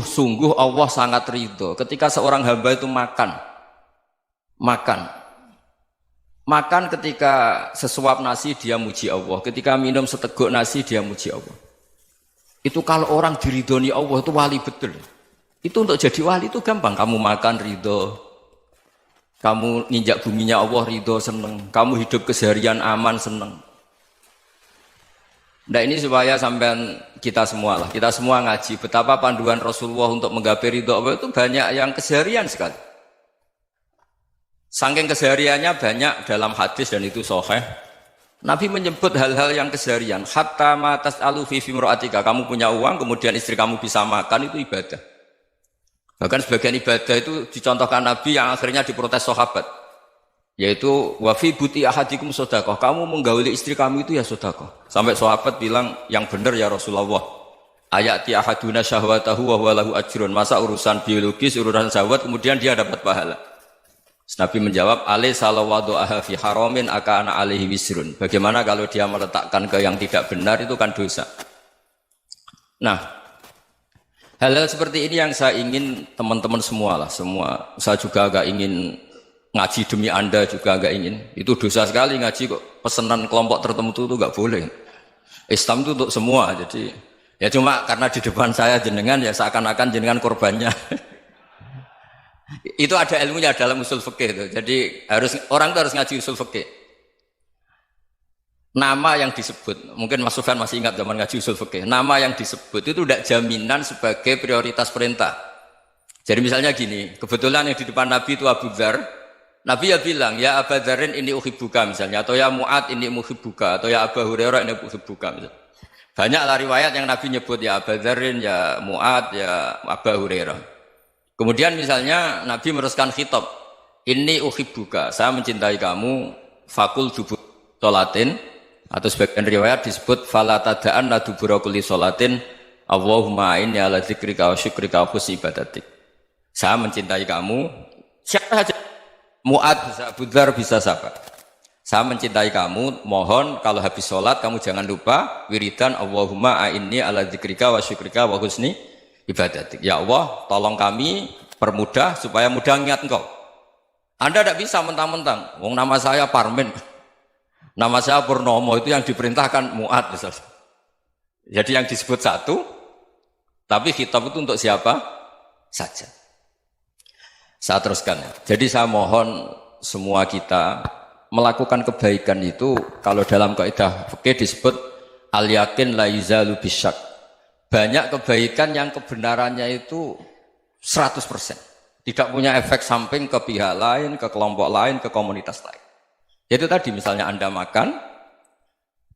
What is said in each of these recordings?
Sungguh Allah sangat ridho ketika seorang hamba itu makan ketika sesuap nasi dia muji Allah, ketika minum seteguk nasi dia muji Allah. Itu kalau orang diridhoni Allah itu wali betul. Itu untuk jadi wali itu gampang, kamu makan ridho, kamu nginjak buminya Allah ridho seneng, kamu hidup keseharian aman seneng. Nah ini supaya sampean kita semua ngaji betapa panduan Rasulullah untuk menggapai ridho Allah itu banyak yang keseharian sekali. Saking kesehariannya banyak dalam hadis dan itu sahih. Nabi menyebut hal-hal yang keseharian. Hatta ma tas'alu fi imra'atika, kamu punya uang kemudian istri kamu bisa makan itu ibadah. Bahkan sebagian ibadah itu dicontohkan Nabi yang akhirnya diprotes sahabat. Yaitu wa fi buti ahadikum sedekah, kamu menggauli istri kamu itu ya sedekah. Sampai sahabat bilang yang benar ya Rasulullah. Ayati ahaduna syahwatahu wa huwa lahu ajrun. Masa urusan biologis, urusan syahwat kemudian dia dapat pahala. Nabi menjawab, alaysa lawadhu'aha fi haramin akana alaihi wisrun. Bagaimana kalau dia meletakkan ke yang tidak benar itu kan dosa. Nah, hal-hal seperti ini yang saya ingin teman-teman semua saya juga agak ingin ngaji demi Anda juga agak ingin. Itu dosa sekali ngaji kok pesanan kelompok tertentu itu enggak boleh. Islam itu untuk semua. Jadi ya cuma karena di depan saya jenengan ya seakan-akan jenengan korbannya. Itu ada ilmunya dalam usul fikih itu. Jadi orang itu harus ngaji usul fikih. Nama yang disebut, mungkin Mas Sufyan masih ingat zaman ngaji usul fikih. Nama yang disebut itu tidak jaminan sebagai prioritas perintah. Jadi misalnya gini, kebetulan yang di depan Nabi itu Abu Dzar. Nabi ya bilang, ya Aba Dzarin ini uhibbuka misalnya, atau ya Mu'ad ini uhibbuka, atau ya Aba Hurairah ini uhibbuka misalnya. Banyaklah riwayat yang Nabi nyebut ya Aba Dzarin, ya Mu'ad, ya Aba Hurairah. Kemudian misalnya Nabi meneruskan khitab, ini uhibbuka, saya mencintai kamu, fakul dubur sholatin, atau sebagian riwayat disebut fala tada'an la dubura kulli sholatin, Allahumma inni ala dzikrika wa syukrika wa husni ibadatik. Saya mencintai kamu, siapa saja. Mu'ad bisa, Abu Dzar bisa siapa? Saya mencintai kamu, mohon kalau habis sholat kamu jangan lupa wiridan Allahumma a'inni ala dzikrika wa syukrika wa husni ibadatik. Ya Allah, tolong kami permudah supaya mudah ingat engkau. Anda tidak bisa mentang-mentang, wong nama saya Parmin, nama saya Purnomo, itu yang diperintahkan Mu'ad misalnya. Jadi yang disebut satu, tapi khitab itu untuk siapa saja. Saya teruskan. Jadi saya mohon semua kita melakukan kebaikan itu kalau dalam kaidah fikih disebut al yakin la yuzalu bisyak. Banyak kebaikan yang kebenarannya itu 100%. Tidak punya efek samping ke pihak lain, ke kelompok lain, ke komunitas lain. Itu tadi misalnya Anda makan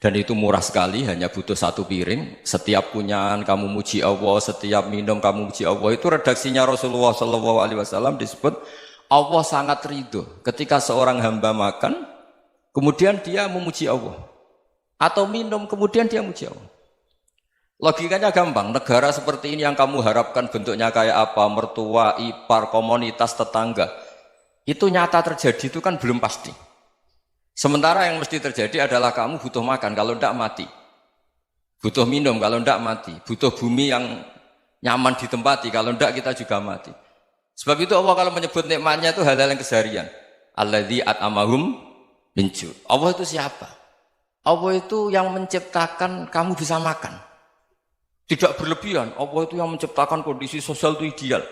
dan itu murah sekali, hanya butuh satu piring. Setiap punyaan kamu muji Allah, setiap minum kamu muji Allah. Itu redaksinya Rasulullah SAW disebut Allah sangat ridho ketika seorang hamba makan, kemudian dia memuji Allah. Atau minum, kemudian dia muji Allah. Logikanya gampang, negara seperti ini yang kamu harapkan bentuknya kayak apa, mertua, ipar, komunitas, tetangga. Itu nyata terjadi itu kan belum pasti. Sementara yang mesti terjadi adalah kamu butuh makan, kalau tidak mati. Butuh minum, kalau tidak mati. Butuh bumi yang nyaman ditempati, kalau tidak kita juga mati. Sebab itu Allah kalau menyebut nikmatnya itu hal-hal yang keseharian. Alladzi at'amahum min ju'. Allah itu siapa? Allah itu yang menciptakan kamu bisa makan. Tidak berlebihan. Allah itu yang menciptakan kondisi sosial itu ideal.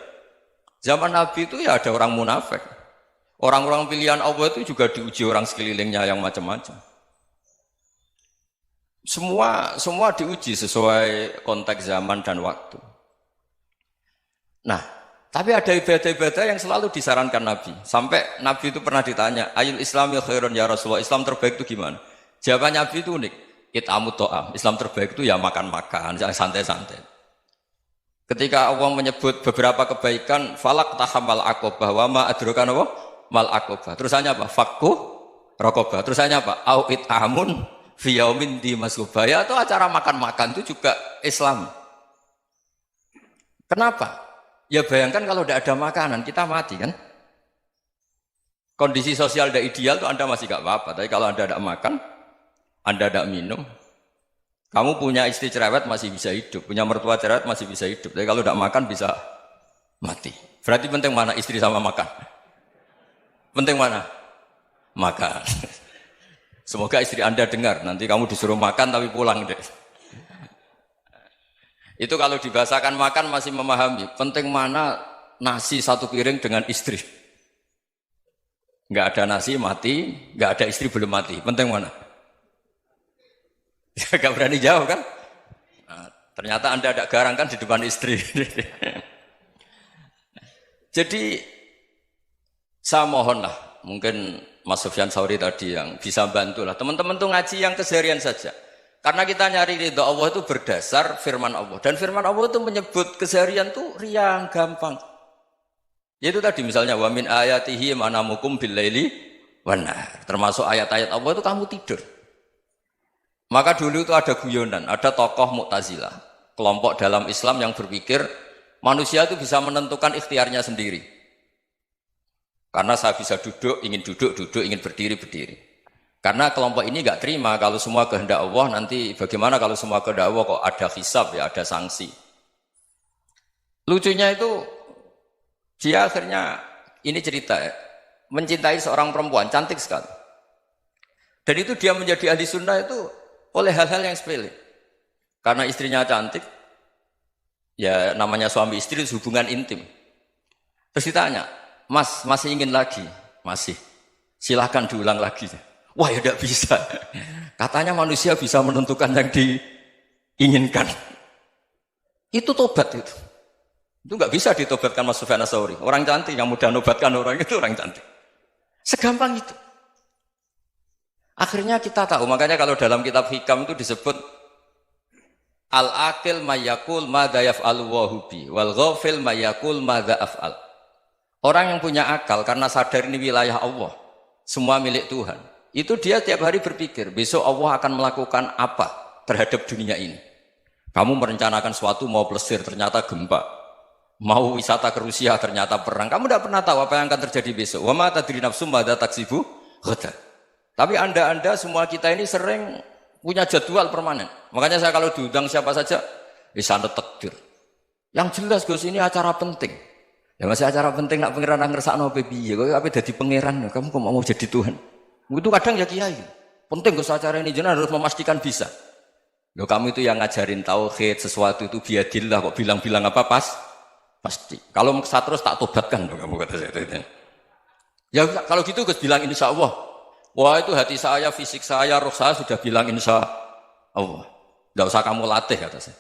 Zaman Nabi itu ya ada orang munafik. Orang-orang pilihan Allah itu juga diuji orang sekelilingnya yang macam-macam. Semua diuji sesuai konteks zaman dan waktu. Nah, tapi ada ibadah-ibadah yang selalu disarankan Nabi. Sampai Nabi itu pernah ditanya, ayul islami khairun ya Rasulullah, Islam terbaik itu gimana? Jawaban Nabi itu unik. It'amu to'am. Islam terbaik itu ya makan-makan, jangan santai-santai. Ketika Allah menyebut beberapa kebaikan, falak tahamal aqobah wa ma adrokan apa? Mal aqobah. Terusannya apa? Fakku raqobah. Terusannya apa? Au it'amun fi yaumin di masghubah. Ya itu acara makan-makan itu juga Islam. Kenapa? Ya bayangkan kalau tidak ada makanan, kita mati kan? Kondisi sosial tidak ideal itu Anda masih gak apa-apa. Tapi kalau Anda tidak makan, Anda tidak minum, Kamu punya istri cerewet masih bisa hidup, punya mertua cerewet masih bisa hidup. Tapi kalau tidak makan bisa mati. Berarti penting mana istri sama makan? Penting mana? Makan. Semoga istri Anda dengar, nanti kamu disuruh makan tapi pulang deh. Itu kalau dibahasakan makan masih memahami. Penting mana nasi satu piring dengan istri. Nggak ada nasi mati, nggak ada istri belum mati. Penting mana? Gak berani jawab kan? Nah, ternyata Anda ada garang kan di depan istri. Jadi saya mohonlah, mungkin Mas Sufyan Sauri tadi yang bisa bantulah. Teman-teman tuh ngaji yang keseharian saja. Karena kita nyari ridha Allah itu berdasar firman Allah. Dan firman Allah itu menyebut keseharian tuh riang, gampang. Yaitu tadi misalnya wa min ayatihi manamukum bil laili wan nahar. Termasuk ayat-ayat Allah itu kamu tidur. Maka dulu itu ada guyonan, ada tokoh Mu'tazilah, kelompok dalam Islam yang berpikir manusia itu bisa menentukan ikhtiarnya sendiri. Karena saya bisa duduk, ingin berdiri, berdiri. Karena kelompok ini nggak terima kalau semua kehendak Allah, nanti bagaimana kalau semua kehendak Allah kok ada hisab ya, ada sanksi. Lucunya itu, dia akhirnya, ini cerita ya, mencintai seorang perempuan, cantik sekali. Dan itu dia menjadi ahli sunnah itu oleh hal-hal yang sepele. Karena istrinya cantik, ya namanya suami istri hubungan intim. Terus ditanya, Mas, masih ingin lagi? Masih. Silahkan diulang lagi. Wah ya tidak bisa. Katanya manusia bisa menentukan yang diinginkan. Itu tobat itu. Itu nggak bisa ditobatkan Mas Sufyan Ats-Tsauri. Orang cantik yang mudah nobatkan orang itu orang cantik. Segampang itu. Akhirnya kita tahu, makanya kalau dalam kitab Hikam itu disebut al-aqil mayyakul madza yaf'alu wa hubi wal ghafil mayyakul madza af'al. Orang yang punya akal karena sadar ini wilayah Allah, semua milik Tuhan. Itu dia tiap hari berpikir, besok Allah akan melakukan apa terhadap dunia ini. Kamu merencanakan suatu mau plesir, ternyata gempa. Mau wisata ke Rusia, ternyata perang. Kamu tidak pernah tahu apa yang akan terjadi besok. Wa ma tadri nafsum madza taksibu ghadan. Tapi anda semua kita ini sering punya jadwal permanen. Makanya saya kalau diundang siapa saja, sana takdir. Yang jelas Gus ini acara penting. Ya masih acara penting nak pangeran ngersakno piye? Kok ape dadi pangeran? Kamu kok mau jadi Tuhan? Itu kadang ya kiai. Penting Gus acara ini jenengan harus memastikan bisa. Loh kamu itu yang ngajarin tauhid, sesuatu itu biadillah kok bilang-bilang apa pasti. Kalau saya terus tak tobatkan loh kamu kata saya itu. Ya kalau gitu Gus bilang insya Allah. Wah itu hati saya, fisik saya, roh saya sudah bilang insya Allah. Tidak usah kamu latih kata saya.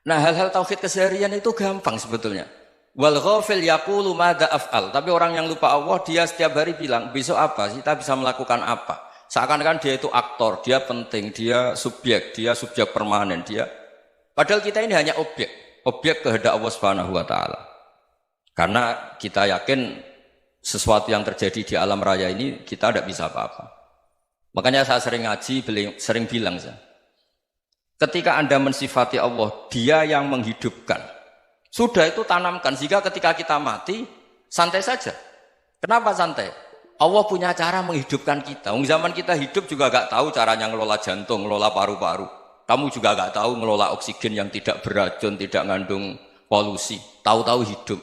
Nah hal-hal tauhid keseharian itu gampang sebetulnya. Wal ghafil yaqulu madza af'al. Tapi orang yang lupa Allah dia setiap hari bilang besok apa? Kita bisa melakukan apa? Seakan-akan dia itu aktor, dia penting, dia subjek permanen, dia. Padahal kita ini hanya objek kehendak Allah Subhanahu wa taala. Karena kita yakin sesuatu yang terjadi di alam raya ini kita tidak bisa apa-apa. Makanya saya sering ngaji, sering bilang saya, ketika Anda mensifati Allah, Dia yang menghidupkan. Sudah itu tanamkan sehingga ketika kita mati santai saja. Kenapa santai? Allah punya cara menghidupkan kita. Zaman kita hidup juga gak tahu caranya ngelola jantung, ngelola paru-paru. Kamu juga gak tahu ngelola oksigen yang tidak beracun, tidak ngandung polusi. Tahu-tahu hidup.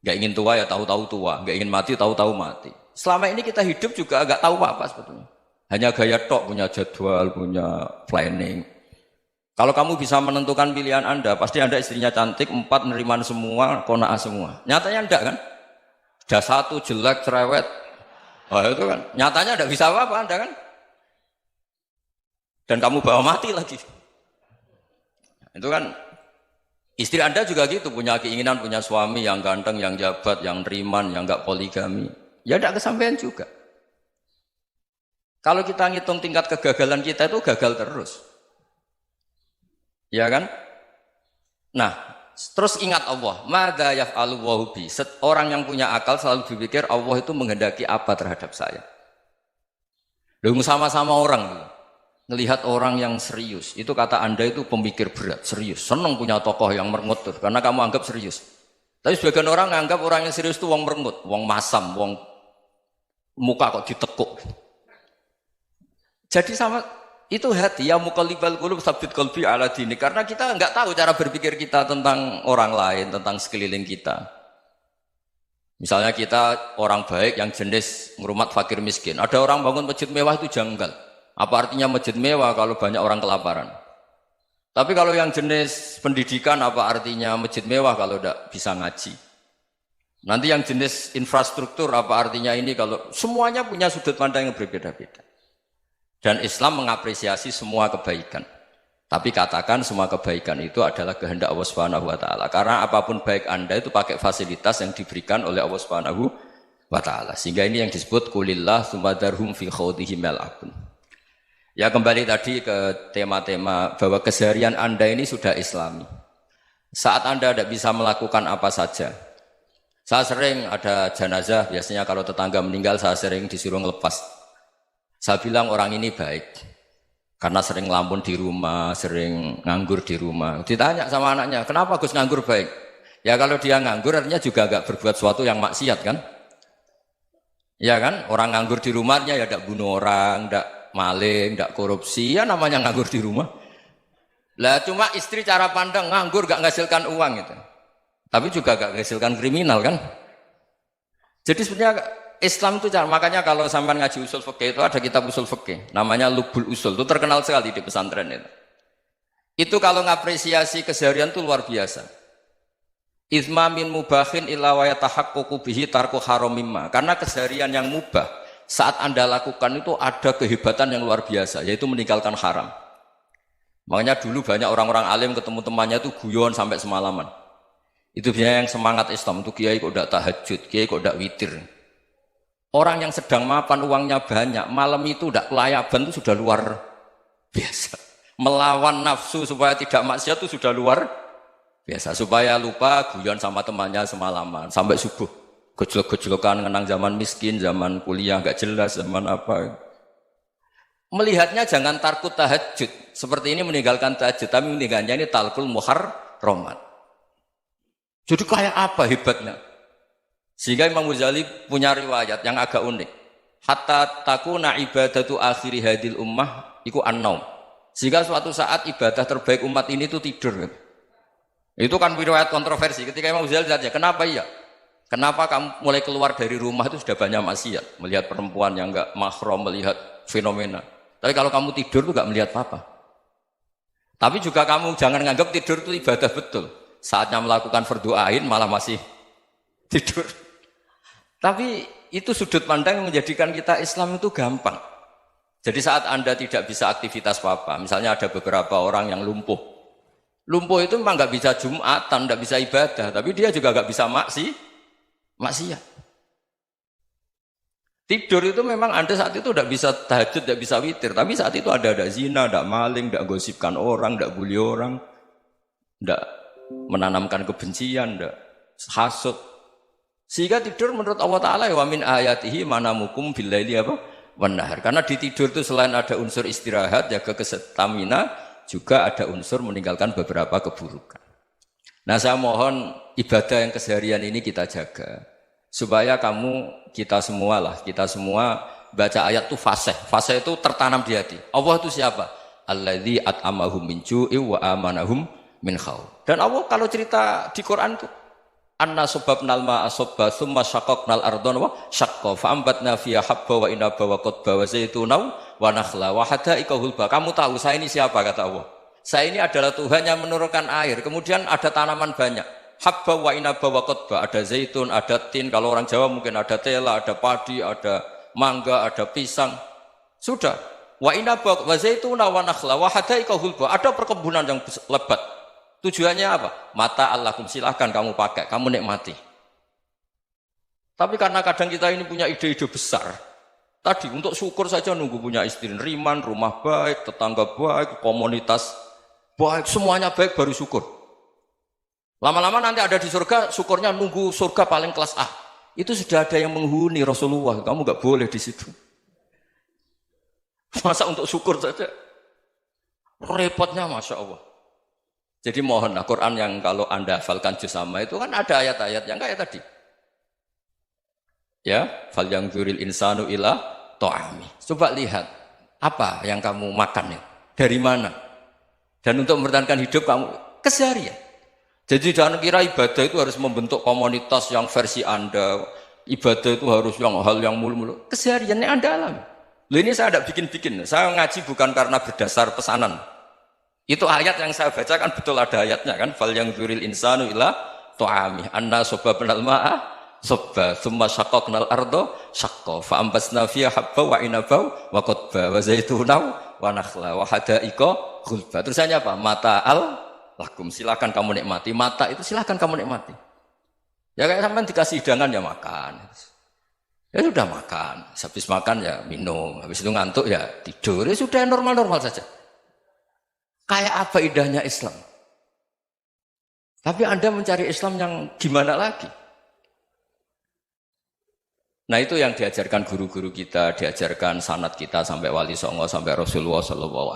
Gak ingin tua ya tahu-tahu tua, gak ingin mati tahu-tahu mati. Selama ini kita hidup juga gak tahu apa sebetulnya. Hanya gaya tok, punya jadwal, punya planning. Kalau kamu bisa menentukan pilihan Anda, pasti Anda istrinya cantik, 4 neriman semua, kona'ah semua. Nyatanya enggak kan? Ada 1 jelek, cerewet. Oh itu kan, nyatanya enggak bisa apa-apa Anda kan? Dan kamu bawa mati lagi. Itu kan, istri Anda juga gitu, punya keinginan, punya suami yang ganteng, yang jabat, yang neriman, yang enggak poligami. Ya enggak kesampaian juga. Kalau kita ngitung tingkat kegagalan kita itu gagal terus. Ya kan? Nah, terus ingat Allah, madza yaf'alu wa bi. Orang yang punya akal selalu berpikir Allah itu menghendaki apa terhadap saya. Lalu sama-sama orang melihat orang yang serius. Itu kata Anda itu pemikir berat, serius. Senang punya tokoh yang merengut karena kamu anggap serius. Tapi sebagian orang anggap orang yang serius itu wong merengut, wong masam, wong muka kok ditekuk. Jadi sama Itu hati, ya muqallibal qulub tsabbit qalbi ala dini. Karena kita nggak tahu cara berpikir kita tentang orang lain, tentang sekeliling kita. Misalnya kita orang baik yang jenis ngurumat fakir miskin. Ada orang bangun masjid mewah itu janggal. Apa artinya masjid mewah kalau banyak orang kelaparan? Tapi kalau yang jenis pendidikan apa artinya masjid mewah kalau tidak bisa ngaji? Nanti yang jenis infrastruktur apa artinya ini kalau semuanya punya sudut pandang yang berbeda-beda. Dan Islam mengapresiasi semua kebaikan. Tapi katakan semua kebaikan itu adalah kehendak Allah Subhanahu wa taala. Karena apapun baik Anda itu pakai fasilitas yang diberikan oleh Allah Subhanahu wa taala. Sehingga ini yang disebut kulillah sumadarhum fi khawdihim yal'abun. Ya kembali tadi ke tema-tema bahwa keseharian Anda ini sudah Islami. Saat Anda tidak bisa melakukan apa saja. Saya sering ada jenazah, biasanya kalau tetangga meninggal saya sering disuruh ngelepas. Saya bilang orang ini baik karena sering ngelamun di rumah, sering nganggur di rumah. Ditanya sama anaknya, kenapa Gus nganggur baik? Ya kalau dia nganggur artinya juga agak berbuat sesuatu yang maksiat kan? Ya kan? Orang nganggur di rumahnya ya tidak bunuh orang, tidak maling, tidak korupsi, ya namanya nganggur di rumah. Lah cuma istri cara pandang nganggur gak menghasilkan uang itu. Tapi juga gak menghasilkan kriminal kan? Jadi sebenarnya Islam itu makanya kalau sampai ngaji usul fikih itu ada kitab usul fikih namanya Lubul Usul, itu terkenal sekali di pesantren itu. Itu kalau ngapresiasi keseharian itu luar biasa. Izma min mubahin illa wa yatahaqqaqu bihi tarku haramimma. Karena keseharian yang mubah saat Anda lakukan itu ada kehebatan yang luar biasa, yaitu meninggalkan haram. Makanya dulu banyak orang-orang alim ketemu temannya itu guyon sampai semalaman. Itu biasanya yang semangat Islam itu kiai kok tidak tahajud, kiai kok tidak witir. Orang yang sedang mapan uangnya banyak, malam itu tidak kelayaban itu sudah luar biasa. Melawan nafsu supaya tidak maksiat itu sudah luar biasa. Supaya lupa guyon sama temannya semalaman sampai subuh. Gejlok-gejlokan ngenang zaman miskin, zaman kuliah nggak jelas, zaman apa. Melihatnya jangan tarkut tahajud. Seperti ini meninggalkan tahajud, tapi meninggalkannya ini talkul muharramat. Jadi kayak apa hebatnya? Sehingga Imam Ghazali punya riwayat yang agak unik. Hatta takuna ibadatu akhiri hadil ummah iku an-naum. Sehingga suatu saat ibadah terbaik umat ini itu tidur. Itu kan riwayat kontroversi. Ketika Imam Ghazali tanya, kenapa iya? Kenapa kamu mulai keluar dari rumah itu sudah banyak maksiat? Melihat perempuan yang enggak mahram, melihat fenomena. Tapi kalau kamu tidur itu enggak melihat apa-apa. Tapi juga kamu jangan menganggap tidur itu ibadah betul. Saatnya melakukan fardu ain malah masih tidur. Tapi itu sudut pandang yang menjadikan kita Islam itu gampang. Jadi saat Anda tidak bisa aktivitas apa-apa, misalnya ada beberapa orang yang lumpuh. Lumpuh itu memang nggak bisa Jumatan, nggak bisa ibadah, tapi dia juga nggak bisa maksiat. Tidur itu memang Anda saat itu tidak bisa tahajud, tidak bisa witir, tapi saat itu ada zina, ada maling, tidak gosipkan orang, tidak bully orang, tidak menanamkan kebencian, tidak hasud. Sehingga tidur menurut Allah Ta'ala wa min ayatihi manamukum billaili apa? Wan-nahar. Karena di tidur itu selain ada unsur istirahat, jaga kestamina, juga ada unsur meninggalkan beberapa keburukan. Nah saya mohon ibadah yang keseharian ini kita jaga. Supaya kita semua baca ayat itu fasih. Fasih itu tertanam di hati. Allah itu siapa? Alladzi at'amahum min ju'i wa amanahum min khauf. Dan Allah kalau cerita di Quran itu anna sababnal ma'a sabba thumma syaqaqnal ardha wa syaqqa fa ambatna fiha habba wa inaba wa qadba wa zaituna wa nakhla wa hadaika hulba. Kamu tahu saya ini siapa kata Allah? Saya ini adalah Tuhan yang menurunkan air, kemudian ada tanaman banyak. Habba wa inaba wa qadba, ada zaitun, ada tin, kalau orang Jawa mungkin ada tela, ada padi, ada mangga, ada pisang. Sudah. Wa inaba wa zaituna wa nakhla wa hadaika hulba. Ada perkebunan yang lebat. Tujuannya apa? Mata Allahkum, silahkan kamu pakai, kamu nikmati. Tapi karena kadang kita ini punya ide-ide besar. Tadi untuk syukur saja nunggu punya istri riman, rumah baik, tetangga baik, komunitas baik, semuanya baik baru syukur. Lama-lama nanti ada di surga, syukurnya nunggu surga paling kelas A. Itu sudah ada yang menghuni Rasulullah, kamu nggak boleh di situ. Masa untuk syukur saja? Repotnya Masya Allah. Jadi mohonlah Quran yang kalau Anda hafalkan juz sama itu kan ada ayat-ayat yang kayak tadi. Ya, fal yang dzuril insanu ila ta'ami. Coba lihat. Apa yang kamu makan ya? Dari mana? Dan untuk mempertahankan hidup kamu keseharian. Jadi jangan kira ibadah itu harus membentuk komunitas yang versi Anda. Ibadah itu harus hal yang mulu-mulu. Kesehariannya Anda alami. Loh, ini saya tidak bikin-bikin. Saya ngaji bukan karena berdasar pesanan. Itu ayat yang saya baca kan betul ada ayatnya kan. Fal yang dzuril insanu ila tu'ami anna sobabnal ma'a sobba thumma syaqaqnal ardo syaqqa fa ambasna fiha habba wa inaba wa qadba wa zaituna wa nakhla wa hadaika ghulba. Terusannya apa? Mata'al lakum, silakan kamu nikmati. Mata itu silakan kamu nikmati. Ya kayak sampean dikasih hidangan ya makan. Ya sudah makan, habis makan ya minum, habis itu ngantuk ya tidur. Ya sudah normal-normal saja. Kayak apa indahnya Islam? Tapi Anda mencari Islam yang gimana lagi? Nah itu yang diajarkan guru-guru kita, diajarkan sanad kita sampai Wali Songo, sampai Rasulullah SAW.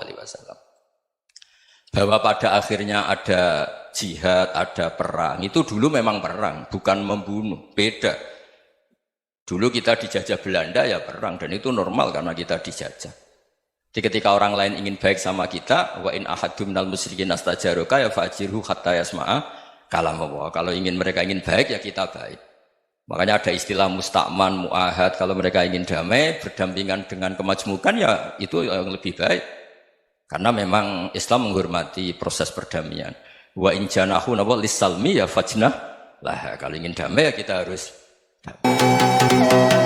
Bahwa pada akhirnya ada jihad, ada perang. Itu dulu memang perang, bukan membunuh. Beda. Dulu kita dijajah Belanda ya perang, dan itu normal karena kita dijajah. Jadi ketika orang lain ingin baik sama kita, wa in ahadum minal musyrikin astajaruka ya fa'jirhu hatta yasma'a kalam Allah. Kalau mereka ingin baik ya kita baik. Makanya ada istilah musta'man, mu'ahad. Kalau mereka ingin damai, berdampingan dengan kemajmukan ya itu yang lebih baik. Karena memang Islam menghormati proses perdamaian. Wa in janahu nawal lisalmi ya fajnah lah. Kalau ingin damai ya kita harus damai.